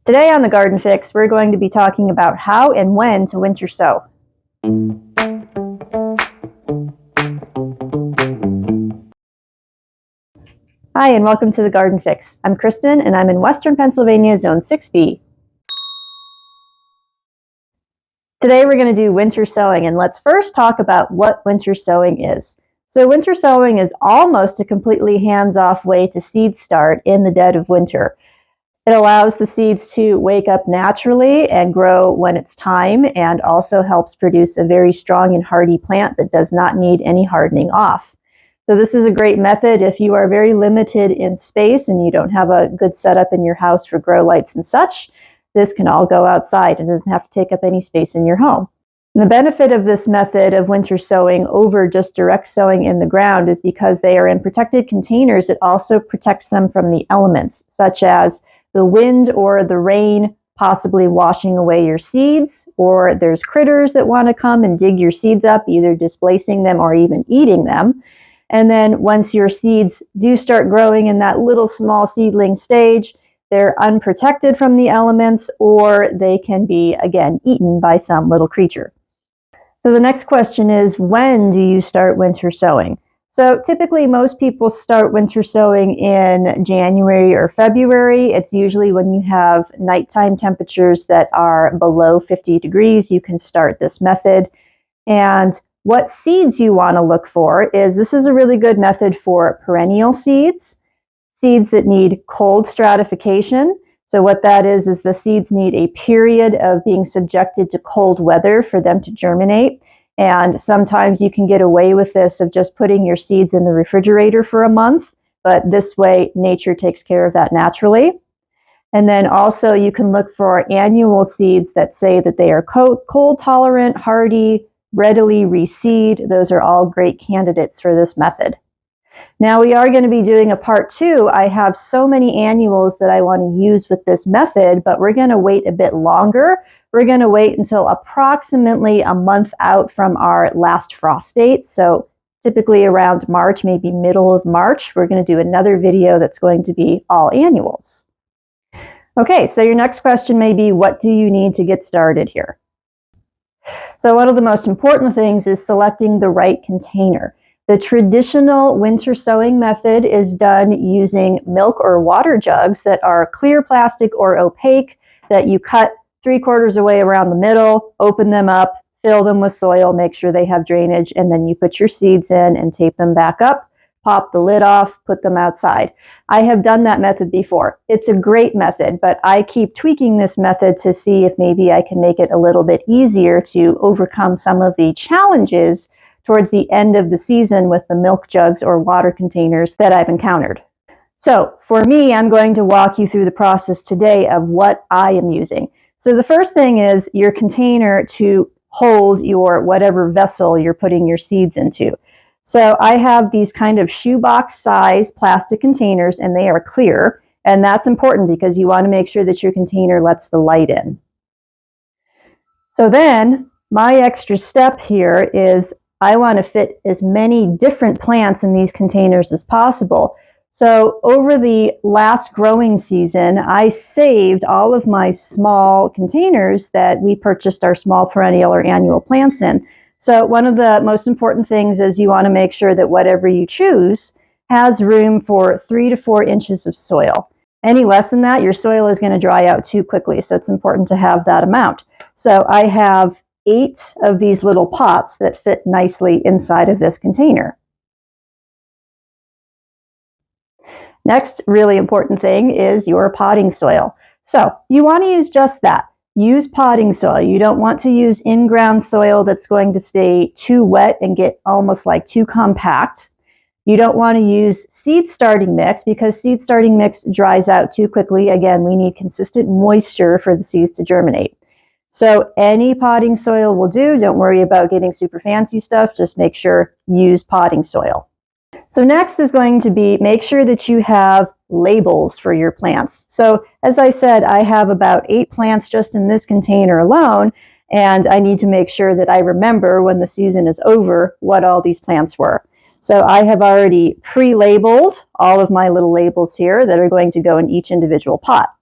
Today on the Garden Fix, we're going to be talking about how and when to winter sow. Hi, and welcome to the Garden Fix. I'm Kristen, and I'm in Western Pennsylvania, Zone 6B. Today we're going to do winter sowing, and let's first talk about what winter sowing is. So winter sowing is almost a completely hands-off way to seed start in the dead of winter. It allows the seeds to wake up naturally and grow when it's time, and also helps produce a very strong and hardy plant that does not need any hardening off. So this is a great method if you are very limited in space and you don't have a good setup in your house for grow lights and such. This can all go outside and doesn't have to take up any space in your home. And the benefit of this method of winter sowing over just direct sowing in the ground is because they are in protected containers, it also protects them from the elements, such as the wind or the rain possibly washing away your seeds, or there's critters that want to come and dig your seeds up, either displacing them or even eating them. And then once your seeds do start growing in that little small seedling stage, they're unprotected from the elements, or they can be, again, eaten by some little creature. So the next question is, when do you start winter sowing? So typically most people start winter sowing in January or February. It's usually when you have nighttime temperatures that are below 50 degrees, you can start this method. And what seeds you want to look for is, this is a really good method for perennial seeds, seeds that need cold stratification. So what that is the seeds need a period of being subjected to cold weather for them to germinate. And sometimes you can get away with this of just putting your seeds in the refrigerator for a month, but this way nature takes care of that naturally. And then also you can look for annual seeds that say that they are cold tolerant, hardy, readily reseed. Those are all great candidates for this method. Now we are going to be doing a part 2. I have so many annuals that I want to use with this method, but we're going to wait a bit longer. We're going to wait until approximately a month out from our last frost date. So typically around March, maybe middle of March, we're going to do another video that's going to be all annuals. Okay, so your next question may be, what do you need to get started here? So one of the most important things is selecting the right container. The traditional winter sowing method is done using milk or water jugs that are clear plastic or opaque, that you cut 3/4 away around the middle, open them up, fill them with soil, make sure they have drainage, and then you put your seeds in and tape them back up, pop the lid off, put them outside. I have done that method before. It's a great method, but I keep tweaking this method to see if maybe I can make it a little bit easier to overcome some of the challenges towards the end of the season with the milk jugs or water containers that I've encountered. So for me, I'm going to walk you through the process today of what I am using. So the first thing is your container to hold your whatever vessel you're putting your seeds into. So I have these kind of shoebox size plastic containers, and they are clear. And that's important because you want to make sure that your container lets the light in. So then my extra step here is I want to fit as many different plants in these containers as possible. So over the last growing season, I saved all of my small containers that we purchased our small perennial or annual plants in. So one of the most important things is you want to make sure that whatever you choose has room for 3 to 4 inches of soil. Any less than that, your soil is going to dry out too quickly. So it's important to have that amount. So I have 8 of these little pots that fit nicely inside of this container. Next really important thing is your potting soil. So you want to use just that. Use potting soil. You don't want to use in-ground soil that's going to stay too wet and get almost like too compact. You don't want to use seed starting mix because seed starting mix dries out too quickly. Again, we need consistent moisture for the seeds to germinate. So any potting soil will do. Don't worry about getting super fancy stuff. Just make sure you use potting soil. So next is going to be, make sure that you have labels for your plants. So as I said, I have about 8 plants just in this container alone, and I need to make sure that I remember when the season is over what all these plants were. So I have already pre-labeled all of my little labels here that are going to go in each individual pot.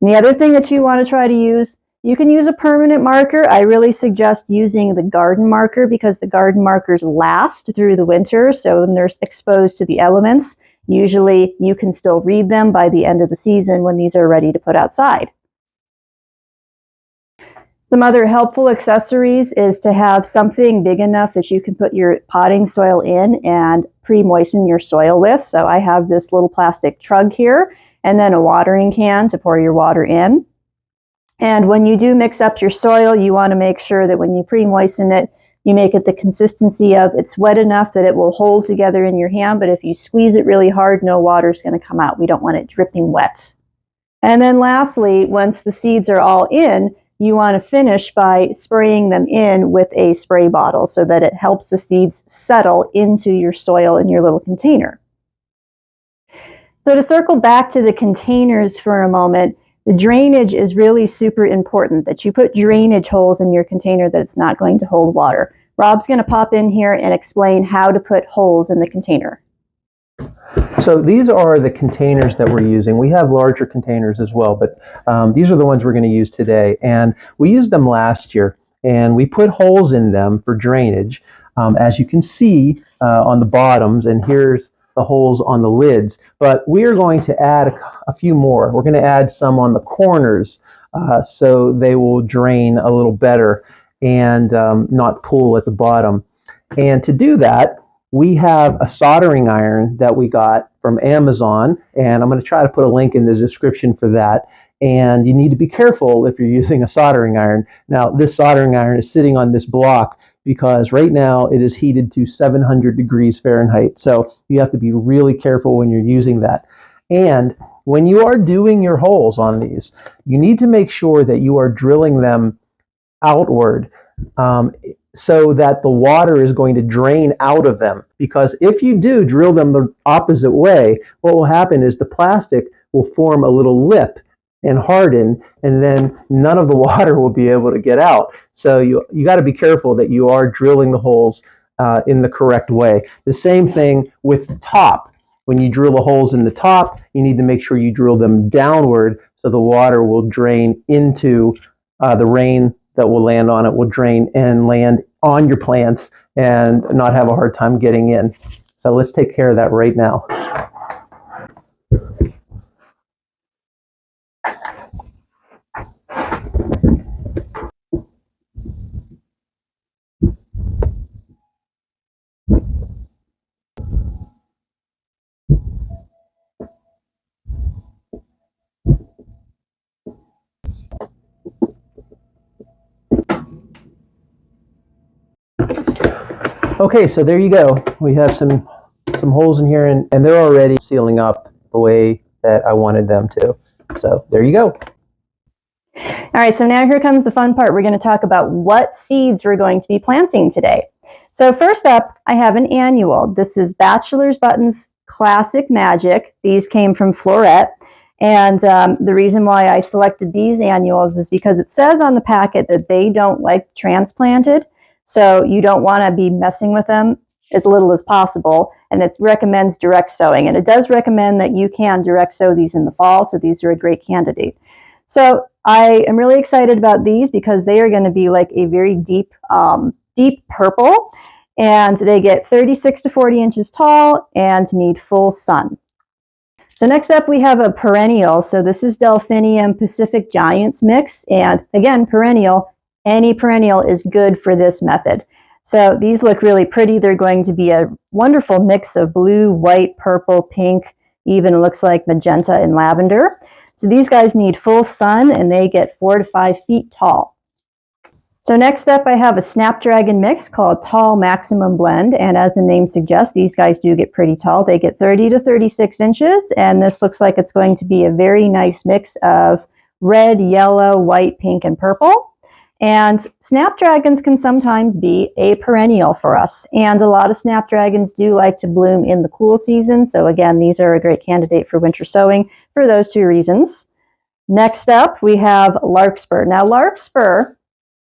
And the other thing that you want to try to use, you can use a permanent marker. I really suggest using the garden marker because the garden markers last through the winter. So when they're exposed to the elements, usually you can still read them by the end of the season when these are ready to put outside. Some other helpful accessories is to have something big enough that you can put your potting soil in and pre-moisten your soil with. So I have this little plastic trug here and then a watering can to pour your water in. And when you do mix up your soil, you want to make sure that when you pre-moisten it, you make it the consistency of it's wet enough that it will hold together in your hand, but if you squeeze it really hard, no water's going to come out. We don't want it dripping wet. And then lastly, once the seeds are all in, you want to finish by spraying them in with a spray bottle so that it helps the seeds settle into your soil in your little container. So to circle back to the containers for a moment, the drainage is really super important, that you put drainage holes in your container that it's not going to hold water. Rob's going to pop in here and explain how to put holes in the container. So these are the containers that we're using. We have larger containers as well, but these are the ones we're going to use today. And we used them last year, and we put holes in them for drainage, as you can see on the bottoms, and here's the holes on the lids. But we are going to add a few more. We're going to add some on the corners so they will drain a little better and not pool at the bottom. And to do that, we have a soldering iron that we got from Amazon, and I'm going to try to put a link in the description for that. And you need to be careful if you're using a soldering iron. Now, this soldering iron is sitting on this block because right now it is heated to 700 degrees Fahrenheit. So you have to be really careful when you're using that. And when you are doing your holes on these, you need to make sure that you are drilling them outward. So that the water is going to drain out of them. Because if you do drill them the opposite way, what will happen is the plastic will form a little lip and harden, and then none of the water will be able to get out. So you got to be careful that you are drilling the holes in the correct way. The same thing with the top. When you drill the holes in the top, you need to make sure you drill them downward so the water will drain into the rain that will land on it, will drain and land on your plants and not have a hard time getting in. So let's take care of that right now. Okay, so there you go. We have some holes in here, and they're already sealing up the way that I wanted them to. So there you go. All right, so now here comes the fun part. We're going to talk about what seeds we're going to be planting today. So first up, I have an annual. This is Bachelor's Buttons Classic Magic. These came from Floret. And the reason why I selected these annuals is because it says on the packet that they don't like transplanted. So you don't want to be messing with them as little as possible. And it recommends direct sowing. And it does recommend that you can direct sow these in the fall. So these are a great candidate. So I am really excited about these because they are going to be like a very deep, deep purple. And they get 36 to 40 inches tall and need full sun. So next up we have a perennial. So this is Delphinium Pacific Giants mix. And again, perennial, any perennial is good for this method. So these look really pretty. They're going to be a wonderful mix of blue, white, purple, pink, even looks like magenta and lavender. So these guys need full sun and they get 4 to 5 feet tall. So next up I have a Snapdragon mix called Tall Maximum Blend, and as the name suggests, these guys do get pretty tall. They get 30 to 36 inches, and this looks like it's going to be a very nice mix of red, yellow, white, pink, and purple. And Snapdragons can sometimes be a perennial for us, and a lot of Snapdragons do like to bloom in the cool season, so again, these are a great candidate for winter sowing for those two reasons. Next up, we have Larkspur. Now, Larkspur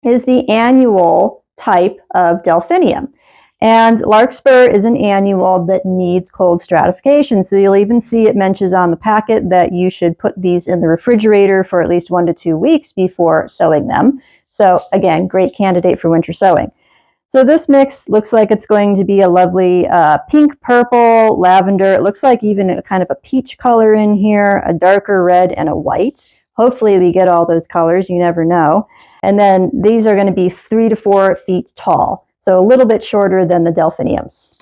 is the annual type of Delphinium. And larkspur is an annual that needs cold stratification. So you'll even see it mentions on the packet that you should put these in the refrigerator for at least 1 to 2 weeks before sowing them. So again, great candidate for winter sowing. So this mix looks like it's going to be a lovely pink, purple, lavender. It looks like even a kind of a peach color in here, a darker red, and a white. Hopefully we get all those colors, you never know. And then these are going to be 3 to 4 feet tall, so a little bit shorter than the delphiniums.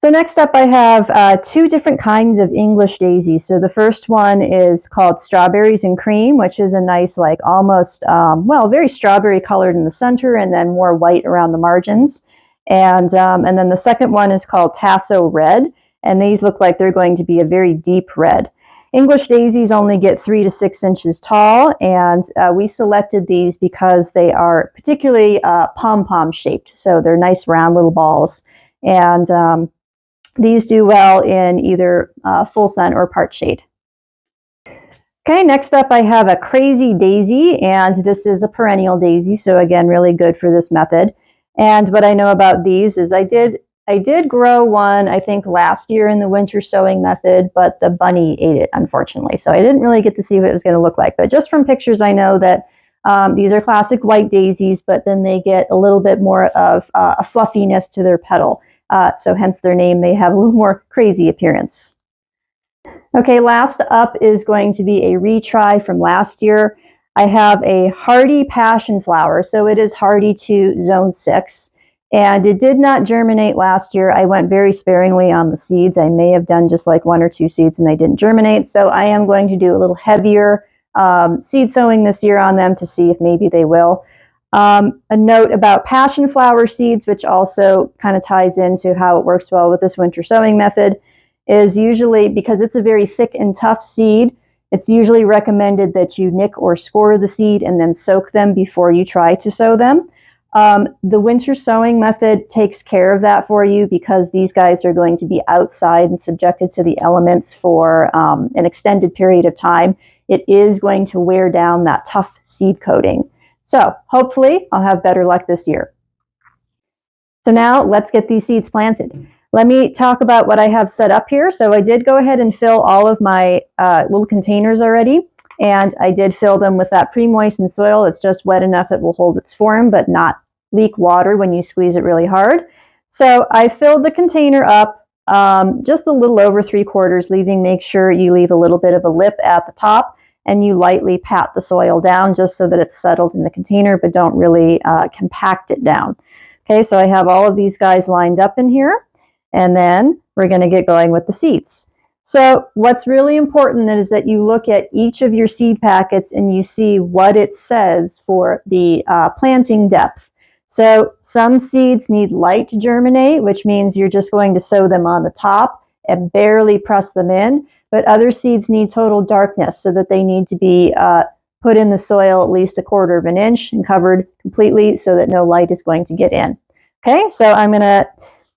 So next up I have 2 different kinds of English daisies. So the first one is called Strawberries and Cream, which is a nice, like almost, well, very strawberry colored in the center and then more white around the margins. And then the second one is called Tasso Red, and these look like they're going to be a very deep red. English daisies only get 3 to 6 inches tall, and we selected these because they are particularly pom-pom shaped. So they're nice round little balls. And these do well in either full sun or part shade. Okay, next up I have a crazy daisy, and this is a perennial daisy, so again, really good for this method. And what I know about these is I did grow one, I think, last year in the winter sowing method, but the bunny ate it, unfortunately. So I didn't really get to see what it was going to look like. But just from pictures, I know that these are classic white daisies, but then they get a little bit more of a fluffiness to their petal. So hence their name, they have a little more crazy appearance. Okay, last up is going to be a retry from last year. I have a hardy passion flower, so it is hardy to zone 6, and it did not germinate last year. I went very sparingly on the seeds. I may have done just like 1 or 2 seeds and they didn't germinate, so I am going to do a little heavier seed sowing this year on them to see if maybe they will. A note about passion flower seeds, which also kind of ties into how it works well with this winter sowing method, is usually, because it's a very thick and tough seed, it's usually recommended that you nick or score the seed and then soak them before you try to sow them. The winter sowing method takes care of that for you because these guys are going to be outside and subjected to the elements for an extended period of time. It is going to wear down that tough seed coating. So hopefully I'll have better luck this year. So now let's get these seeds planted. Let me talk about what I have set up here. So I did go ahead and fill all of my little containers already, and I did fill them with that pre-moistened soil. It's just wet enough that will hold its form but not leak water when you squeeze it really hard. So I filled the container up just a little over 3/4, make sure you leave a little bit of a lip at the top, and you lightly pat the soil down just so that it's settled in the container, but don't really compact it down. Okay, so I have all of these guys lined up in here, and then we're going to get going with the seeds. So what's really important is that you look at each of your seed packets and you see what it says for the planting depth. So some seeds need light to germinate, which means you're just going to sow them on the top and barely press them in. But other seeds need total darkness, so that they need to be put in the soil at least 1/4 of an inch and covered completely so that no light is going to get in. Okay, so I'm going to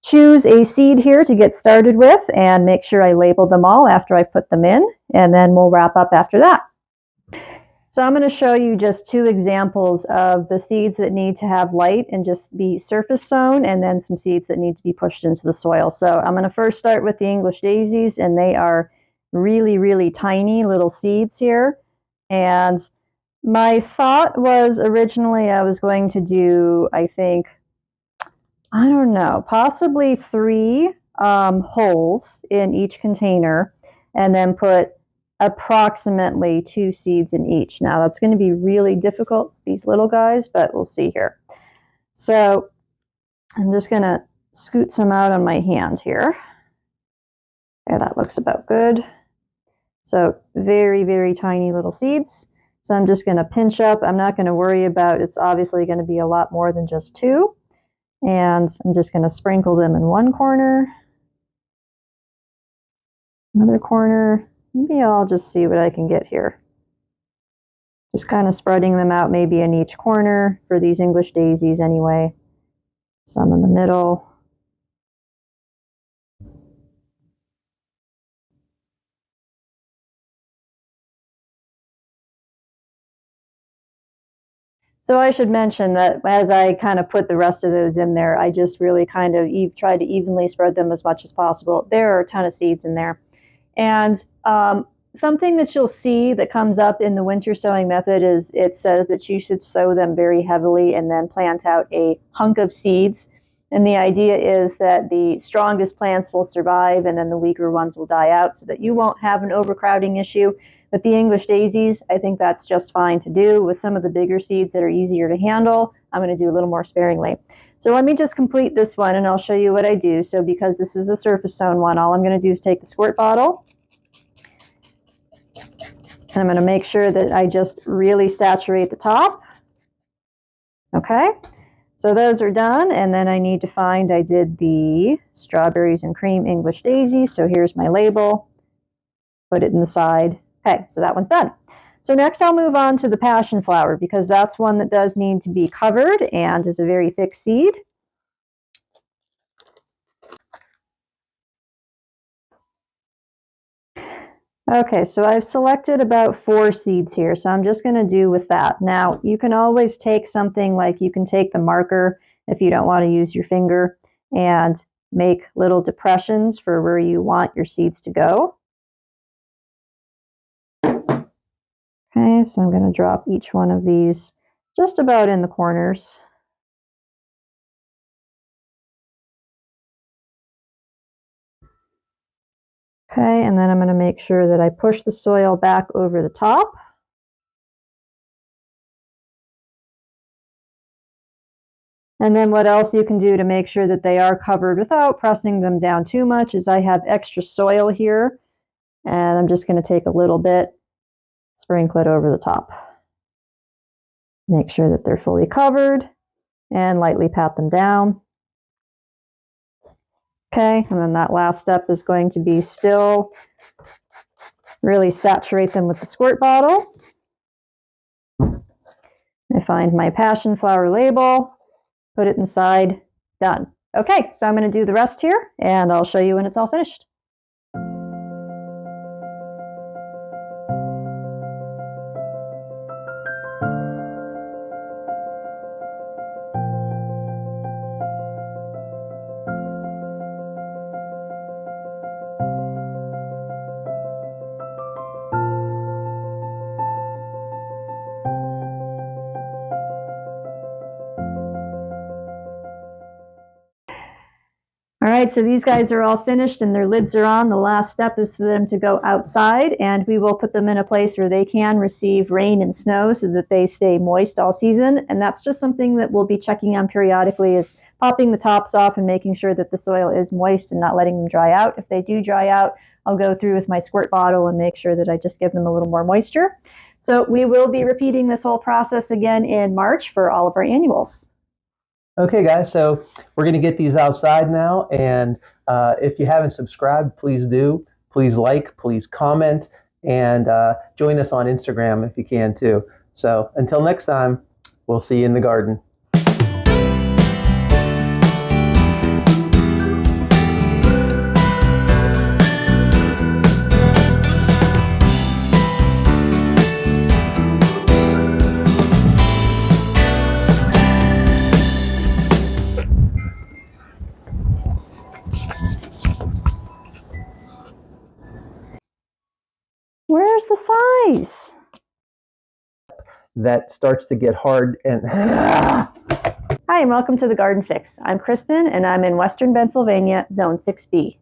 choose a seed here to get started with and make sure I label them all after I put them in, and then we'll wrap up after that. So I'm going to show you just 2 examples of the seeds that need to have light and just be surface sown, and then some seeds that need to be pushed into the soil. So I'm going to first start with the English daisies, and they are really, really tiny little seeds here. And my thought was originally I was going to do, I think, I don't know, possibly 3 holes in each container, and then put approximately 2 seeds in each. Now that's going to be really difficult, these little guys, but we'll see here. So I'm just going to scoot some out on my hand here. Yeah, that looks about good. So very, very tiny little seeds. So I'm just going to pinch up. I'm not going to worry about, it's obviously going to be a lot more than just 2. And I'm just going to sprinkle them in one corner, another corner. Maybe I'll just see what I can get here. Just kind of spreading them out maybe in each corner for these English daisies anyway. Some in the middle. So I should mention that as I kind of put the rest of those in there, I just really kind of tried to evenly spread them as much as possible. There are a ton of seeds in there. And something that you'll see that comes up in the winter sowing method is it says that you should sow them very heavily and then plant out a hunk of seeds. And the idea is that the strongest plants will survive and then the weaker ones will die out so that you won't have an overcrowding issue. With the English daisies, I think that's just fine to do. With some of the bigger seeds that are easier to handle, I'm going to do a little more sparingly. So let me just complete this one and I'll show you what I do. So because this is a surface sown one, all I'm going to do is take the squirt bottle and I'm going to make sure that I just really saturate the top. Okay, so those are done, and then I need to find, I did the strawberries and cream English daisies, so here's my label, put it inside. Okay, so that one's done. So next I'll move on to the passion flower because that's one that does need to be covered and is a very thick seed. Okay, so I've selected about 4 seeds here, so I'm just going to do with that. Now, you can always take something like you can take the marker if you don't want to use your finger and make little depressions for where you want your seeds to go. Okay, so I'm going to drop each one of these just about in the corners. Okay, and then I'm going to make sure that I push the soil back over the top. And then what else you can do to make sure that they are covered without pressing them down too much is I have extra soil here, and I'm just going to take a little bit, sprinkle it over the top. Make sure that they're fully covered and lightly pat them down. Okay, and then that last step is going to be still really saturate them with the squirt bottle. I find my passion flower label, put it inside, done. Okay, so I'm going to do the rest here and I'll show you when it's all finished. All right, so these guys are all finished and their lids are on. The last step is for them to go outside, and we will put them in a place where they can receive rain and snow so that they stay moist all season. And that's just something that we'll be checking on periodically, is popping the tops off and making sure that the soil is moist and not letting them dry out. If they do dry out, I'll go through with my squirt bottle and make sure that I just give them a little more moisture. So we will be repeating this whole process again in March for all of our annuals. Okay, guys, so we're going to get these outside now, and if you haven't subscribed, please do. Please like, please comment, and join us on Instagram if you can too. So until next time, we'll see you in the garden. Where's the size? That starts to get hard and Hi, and welcome to the Garden Fix. I'm Kristen, and I'm in Western Pennsylvania, Zone 6B.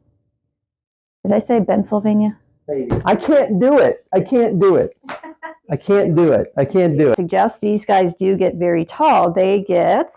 Did I say Pennsylvania? I can't do it. I can't do it. I can't do it. I can't do it. Suggest these guys do get very tall. They get